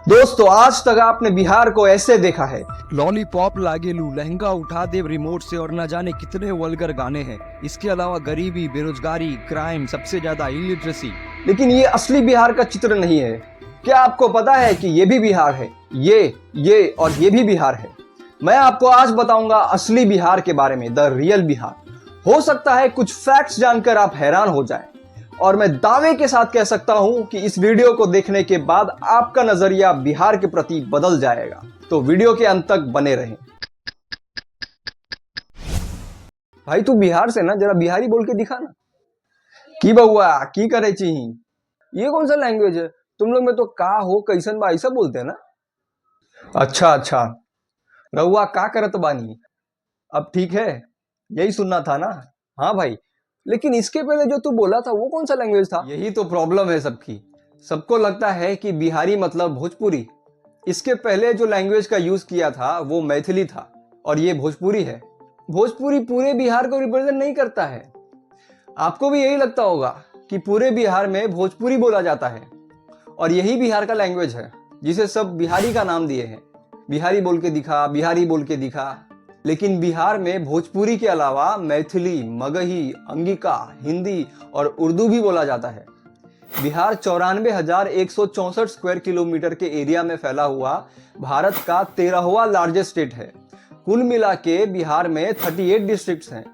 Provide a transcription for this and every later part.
दोस्तों, आज तक आपने बिहार को ऐसे देखा है। लॉलीपॉप लागेलू, लहंगा उठा दे रिमोट से और न जाने कितने वल्गर गाने हैं। इसके अलावा गरीबी, बेरोजगारी, क्राइम, सबसे ज्यादा इलिटरेसी। लेकिन ये असली बिहार का चित्र नहीं है। क्या आपको पता है कि ये भी बिहार है? ये और ये भी बिहार है। मैं आपको आज बताऊंगा असली बिहार के बारे में, द रियल बिहार। हो सकता है कुछ फैक्ट्स जानकर आप हैरान हो जाएं, और मैं दावे के साथ कह सकता हूं कि इस वीडियो को देखने के बाद आपका नजरिया बिहार के प्रति बदल जाएगा। तो वीडियो के अंत तक बने रहें। भाई तू बिहार से ना, जरा बिहारी बोल के दिखा ना। की बउआ की करे चाहिए? ये कौन सा लैंग्वेज है? तुम लोग में तो का हो कैसन बा ऐसा बोलते हैं ना। अच्छा, रउआ का करत बानी? अब ठीक है, यही सुनना था ना। हाँ भाई, लेकिन इसके पहले जो तू बोला था वो कौन सा लैंग्वेज था? यही तो प्रॉब्लम है सबकी। सबको लगता है कि बिहारी मतलब भोजपुरी। इसके पहले जो लैंग्वेज का यूज किया था वो मैथिली था, और ये भोजपुरी है। भोजपुरी पूरे बिहार को रिप्रेजेंट नहीं करता है। आपको भी यही लगता होगा कि पूरे बिहार में भोजपुरी बोला जाता है, और यही बिहार का लैंग्वेज है जिसे सब बिहारी का नाम दिए हैं। बिहारी बोल के दिखा, बिहारी बोल के दिखा। लेकिन बिहार में भोजपुरी के अलावा मैथिली, मगही, अंगिका, हिंदी और उर्दू भी बोला जाता है। बिहार 94,164 स्क्वायर किलोमीटर के एरिया में फैला हुआ भारत का 13वां लार्जेस्ट स्टेट है। कुल मिला के बिहार में 38 डिस्ट्रिक्ट्स हैं।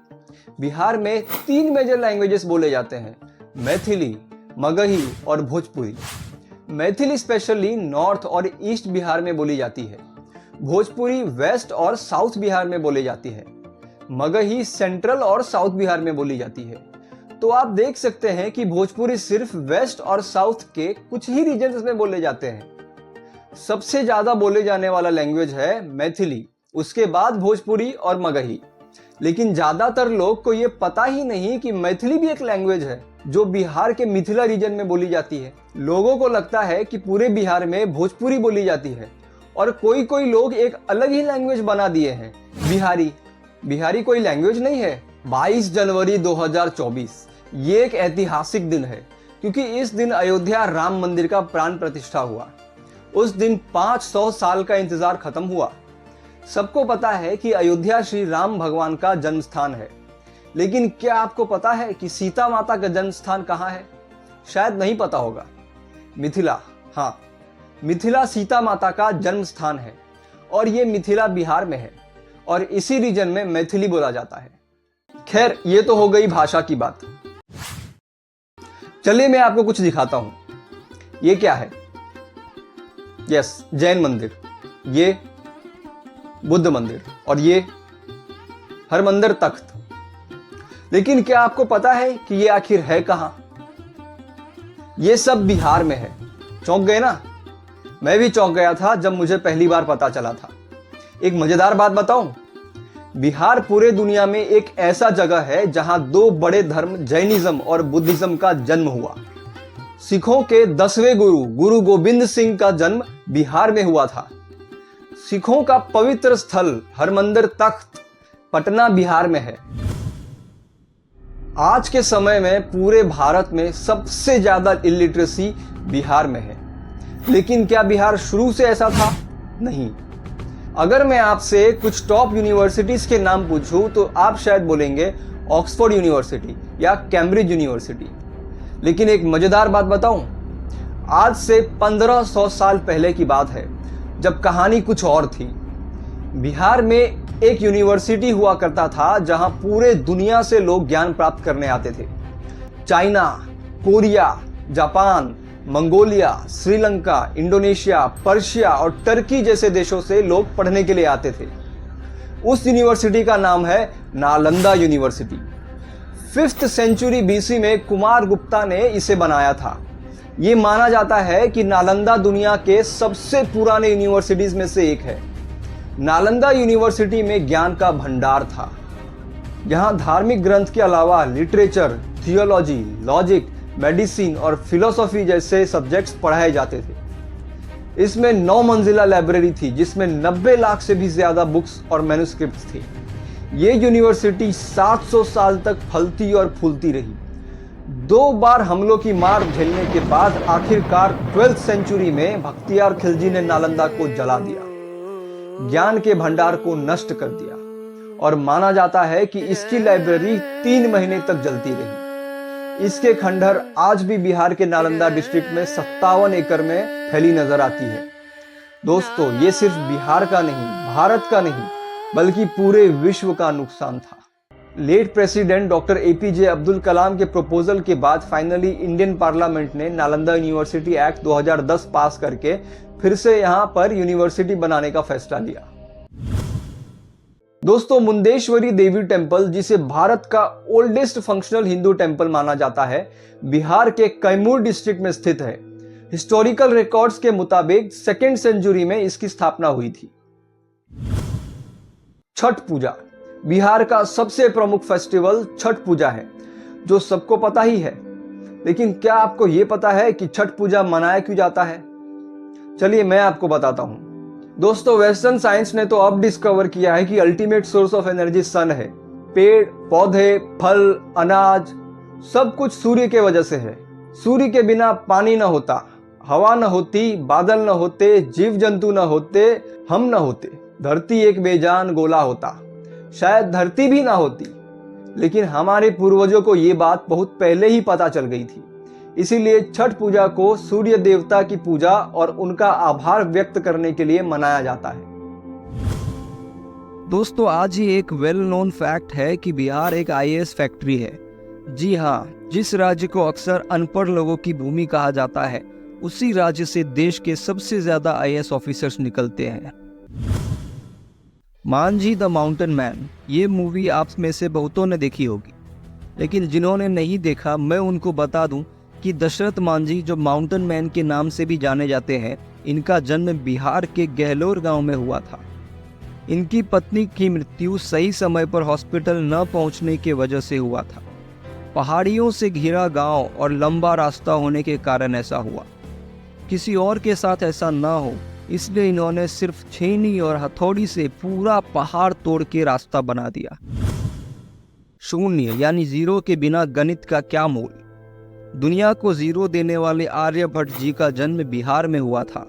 बिहार में 3 मेजर लैंग्वेजेस बोले जाते हैं, मैथिली, मगही और भोजपुरी। मैथिली स्पेशली नॉर्थ और ईस्ट बिहार में बोली जाती है। भोजपुरी वेस्ट और साउथ बिहार में बोली जाती है। मगही सेंट्रल और साउथ बिहार में बोली जाती है। तो आप देख सकते हैं कि भोजपुरी सिर्फ वेस्ट और साउथ के कुछ ही रीजन्स में बोले जाते हैं। सबसे ज्यादा बोले जाने वाला लैंग्वेज है मैथिली, उसके बाद भोजपुरी और मगही। लेकिन ज्यादातर लोग को ये पता ही नहीं कि मैथिली भी एक लैंग्वेज है जो बिहार के मिथिला रीजन में बोली जाती है। लोगों को लगता है कि पूरे बिहार में भोजपुरी बोली जाती है, और कोई कोई लोग एक अलग ही लैंग्वेज बना दिए हैं, बिहारी। बिहारी कोई लैंग्वेज नहीं है। 22 जनवरी 2024 ये एक ऐतिहासिक दिन है, क्योंकि इस दिन अयोध्या राम मंदिर का प्राण प्रतिष्ठा हुआ। उस दिन 500 साल का इंतजार खत्म हुआ। सबको पता है कि अयोध्या श्री राम भगवान का जन्म स्थान है, लेकिन क्या आपको पता है कि सीता माता का जन्म स्थान कहाँ है? शायद नहीं पता होगा। मिथिला, हाँ, मिथिला सीता माता का जन्म स्थान है, और ये मिथिला बिहार में है, और इसी रीजन में मैथिली बोला जाता है। खैर, ये तो हो गई भाषा की बात। चलिए मैं आपको कुछ दिखाता हूं। ये क्या है? यस, जैन मंदिर, ये बुद्ध मंदिर, और ये हरमंदिर तख्त। लेकिन क्या आपको पता है कि ये आखिर है कहां? ये सब बिहार में है। चौंक गए ना? मैं भी चौंक गया था जब मुझे पहली बार पता चला था। एक मजेदार बात बताऊं? बिहार पूरे दुनिया में एक ऐसा जगह है जहां 2 बड़े धर्म जैनिज्म और बुद्धिज्म का जन्म हुआ। सिखों के 10वें गुरु गोविंद सिंह का जन्म बिहार में हुआ था। सिखों का पवित्र स्थल हरमंदिर तख्त पटना बिहार में है। आज के समय में पूरे भारत में सबसे ज्यादा इलिटरेसी बिहार में है। लेकिन क्या बिहार शुरू से ऐसा था? नहीं। अगर मैं आपसे कुछ टॉप यूनिवर्सिटीज के नाम पूछूं तो आप शायद बोलेंगे ऑक्सफोर्ड यूनिवर्सिटी या कैम्ब्रिज यूनिवर्सिटी। लेकिन एक मजेदार बात बताऊं? आज से 1500 साल पहले की बात है, जब कहानी कुछ और थी। बिहार में एक यूनिवर्सिटी हुआ करता था जहां पूरे दुनिया से लोग ज्ञान प्राप्त करने आते थे। China, Korea, Japan, Mongolia, Sri Lanka, Indonesia, Persia और टर्की जैसे देशों से लोग पढ़ने के लिए आते थे। उस यूनिवर्सिटी का नाम है Nalanda university. 5th century BC में कुमार गुप्ता ने इसे बनाया था। ये माना जाता है कि नालंदा दुनिया के सबसे पुराने यूनिवर्सिटीज में से एक है। नालंदा यूनिवर्सिटी में ज्ञान का भंडार था। यहाँ धार्मिक ग्रंथ के अलावा लिटरेचर, थियोलॉजी, लॉजिक, मेडिसिन और फिलोसॉफी जैसे सब्जेक्ट्स पढ़ाए जाते थे। इसमें 9 मंजिला लाइब्रेरी थी, जिसमें 90 लाख से भी ज्यादा बुक्स और मैन्युस्क्रिप्ट्स थी। ये यूनिवर्सिटी 700 साल तक फलती और फूलती रही। 2 बार हमलों की मार झेलने के बाद आखिरकार 12th सेंचुरी में बख्तियार खिलजी ने नालंदा को जला दिया, ज्ञान के भंडार को नष्ट कर दिया और माना जाता है कि इसकी लाइब्रेरी 3 महीने तक जलती रही। इसके खंडहर आज भी बिहार के नालंदा डिस्ट्रिक्ट में 57 एकड़ में फैली नजर आती है। दोस्तों, ये सिर्फ बिहार का नहीं, भारत का नहीं, बल्कि पूरे विश्व का नुकसान था। Late president doctor APJ Abdul Kalam के प्रपोजल के बाद फाइनली इंडियन पार्लियामेंट ने नालंदा यूनिवर्सिटी एक्ट 2010 पास करके फिर से यहां पर यूनिवर्सिटी बनाने का फैसला लिया। दोस्तों, मुंडेश्वरी देवी टेम्पल, जिसे भारत का ओल्डेस्ट फंक्शनल हिंदू टेम्पल माना जाता है, बिहार के कैमूर डिस्ट्रिक्ट में स्थित है। हिस्टोरिकल रिकॉर्ड्स के मुताबिक 2nd सेंचुरी में इसकी स्थापना हुई थी। छठ पूजा बिहार का सबसे प्रमुख फेस्टिवल छठ पूजा है, जो सबको पता ही है। लेकिन क्या आपको यह पता है कि छठ पूजा मनाया क्यों जाता है? चलिए मैं आपको बताता हूं। दोस्तों, वेस्टर्न साइंस ने तो अब डिस्कवर किया है कि ultimate source of energy sun है। पेड़, पौधे, फल, अनाज सब कुछ सूर्य के वजह से है। सूर्य के बिना पानी न होता, हवा न होती, बादल न होते, जीव जंतु न होते, हम न होते, धरती एक बेजान गोला होता, शायद धरती भी ना होती। लेकिन हमारे पूर्वजों को ये बात बहुत पहले ही पता चल गई थी। इसीलिए छठ पूजा को सूर्य देवता की पूजा और उनका आभार व्यक्त करने के लिए मनाया जाता है। दोस्तों, आज ही एक वेल नोन फैक्ट है कि बिहार एक आईएएस फैक्ट्री है। जी हाँ, जिस राज्य को अक्सर अनपढ़ लोगों की भूमि कहा जाता है, उसी राज्य से देश के सबसे ज्यादा आईएएस ऑफिसर्स निकलते हैं। मांझी द माउंटेन मैन, ये मूवी आप में से बहुतों ने देखी होगी, लेकिन जिन्होंने नहीं देखा मैं उनको बता दूं कि दशरथ मांझी, जो माउंटेन मैन के नाम से भी जाने जाते हैं, इनका जन्म बिहार के गहलोर गांव में हुआ था। इनकी पत्नी की मृत्यु सही समय पर हॉस्पिटल न पहुंचने की वजह से हुआ था। पहाड़ियों से घिरा गांव और लंबा रास्ता होने के कारण ऐसा हुआ। किसी और के साथ ऐसा ना हो, इसलिए इन्होंने सिर्फ छेनी और हथौड़ी से पूरा पहाड़ तोड़ के रास्ता बना दिया। शून्य यानी जीरो के बिना गणित का क्या मोल। दुनिया को जीरो देने वाले आर्यभट्ट जी का जन्म बिहार में हुआ था।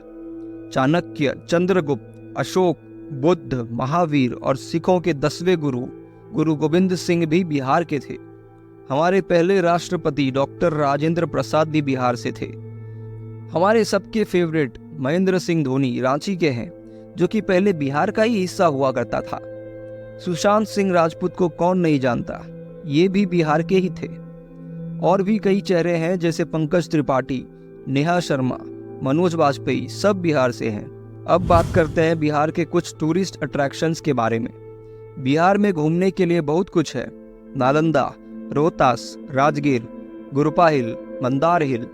चाणक्य, चंद्रगुप्त, अशोक, बुद्ध, महावीर और सिखों के 10वें गुरु गोविंद सिंह भी बिहार के थे। हमारे पहले राष्ट्रपति डॉक्टर राजेंद्र प्रसाद भी बिहार से थे। हमारे सबके फेवरेट महेंद्र सिंह धोनी रांची के हैं, जो कि पहले बिहार का ही हिस्सा हुआ करता था। सुशांत सिंह राजपूत को कौन नहीं जानता, ये भी बिहार के ही थे। और भी कई चेहरे हैं जैसे पंकज त्रिपाठी, नेहा शर्मा, मनोज वाजपेयी, सब बिहार से हैं। अब बात करते हैं बिहार के कुछ टूरिस्ट अट्रैक्शंस के बारे में। बिहार में घूमने के लिए बहुत कुछ है। Nalanda, Rohtas, Rajgir, Gurupa hill, Mandar hill,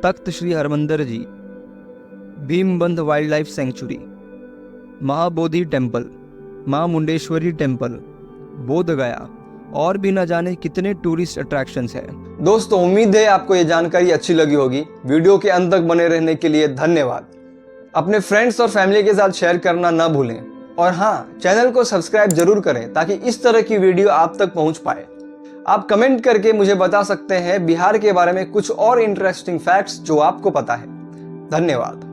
Takht Shri Harmandir ji, Bhimbandh wild life sanctuary, Mahabodhi temple, Maa Mundeshwari temple, बोध गया और भी न जाने कितने टूरिस्ट अट्रैक्शंस हैं। दोस्तों, उम्मीद है आपको ये जानकारी अच्छी लगी होगी। वीडियो के अंत तक बने रहने के लिए धन्यवाद। अपने फ्रेंड्स और फैमिली के साथ शेयर करना ना भूलें और हाँ, चैनल को सब्सक्राइब जरूर करें ताकि इस तरह की वीडियो आप तक पहुंच पाए। आप कमेंट करके मुझे बता सकते हैं बिहार के बारे में कुछ और इंटरेस्टिंग फैक्ट्स जो आपको पता है। धन्यवाद।